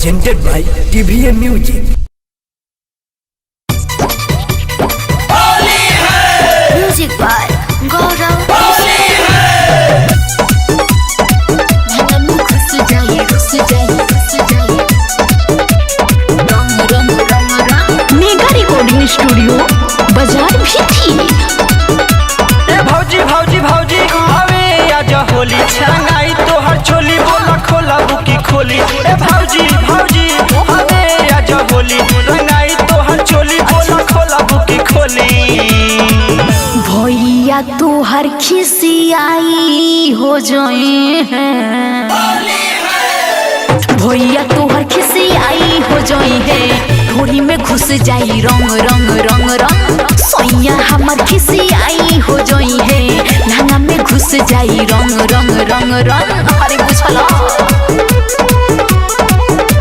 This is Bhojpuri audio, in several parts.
presented by TVN Music. Music by Gaurav. Mega recording studio बाजार भी थी। भौजी भौजी भौजी हवे आज होली रंगाई तोहर चोली बोला खोला बुकी खोली। भौजी भौजी हवे आज होली रंगाई तोहर चोली बोला खोला बुकी खोली। भैया तोहर खिसियाई हो जाए हैं, भैया तोहर खिसियाई हो जाए है, ढोली में घुस जाई रंग रंग रंग रंग। सैया हमर खिसियाई हो जाई है, लहंगा में घुस जाई रंग रंग रंग रंग। अरे बुझला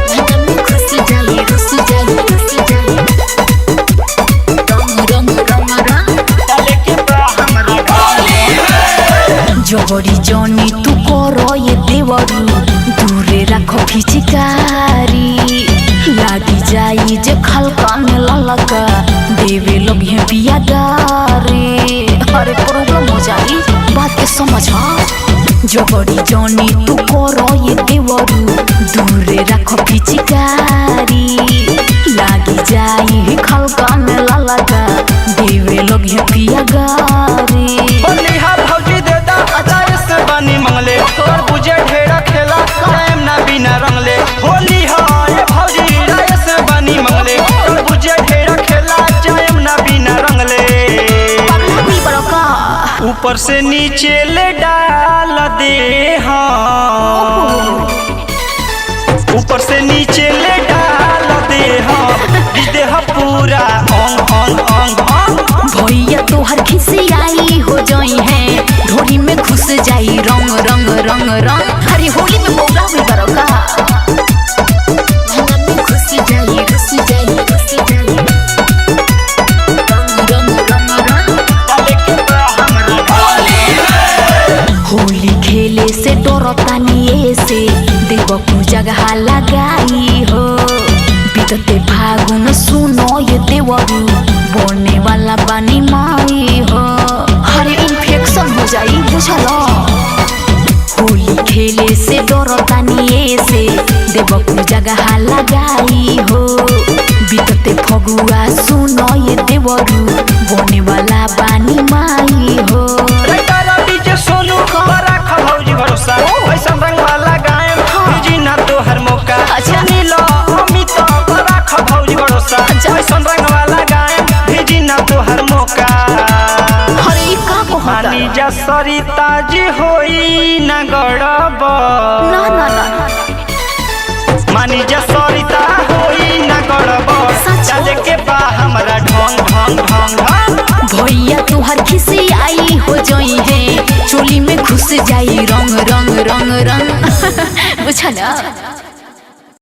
लहंगा में घुस जाई घुस जाई घुस जाई रंग रंग रंग रंग। डाले के बा हमरा जोड़ी जोनी तू करो ये देवरू, दूरे रखो फिचिकारी, लागी जाई जे खलका में ललका, देवे लोग ये पिया गारे। अरे प्रॉब्लम हो जाई, बात के समझ। जोड़ी जोनी तू करो ये देवरू, दूरे रखो फिचिकारी, लागी जाई खलका में ललका, देवे लोग ये पिया गारे। भौजी देदा अचार से बनी मंगले तोर बुझे ढेरा खेला टाइम ना बिना रंगले। होली है भौजी राय से बनी मंगले तोर बुझे ढेरा खेला टाइम ना बिना रंगले। ऊपर से नीचे ले डाल दे हाँ, ऊपर से नीचे ले डाल दे हाँ, देह पूरा अंग अंग अंग अंग। भैया तोहर खिसियाई हो जाई है, ढोली में घुस जाई रंग रंग रंग रंग। अरे होली में बोला हुई बरो का लहंगा में घुस जाई घुस जाई घुस जाई रंग रंग रंग रंग। डाले के बा हमरा होली खेले से डरता नहीं से, देव पूजा जगह लगाई हो, बीतते फागुन सुनो ये देवरू, बोलने वाला बानी माई हो। हरे इन्फेक्शन हो जाई बुझलो, होली खेले से डरता नहीं से, देव पूजा जगह लगाई हो, बीतते फगुआ सुनो ये देवरू, बोलने वाला बानी माई हो। सोनू बड़ा खभौजी भरोसा ऐसा रंग वाला गायम जी ना तो हर मौका। अच्छा नीलो अमित बड़ा खभौजी भरोसा ऐसा रंग वाला गायम जी ना तो हर मौका। हरे का कहता मानी जा सरिता जी होई ना गड़ब ना ना ना, मानी जा सरिता होई ना गड़ब। चले के बा हमरा ढोंग ढोंग ढोंग ढोंग। भैया तुहर खिसियाई हो जाई है, चोली में घुस जाई रंग रंग रंग रंग। बुझला।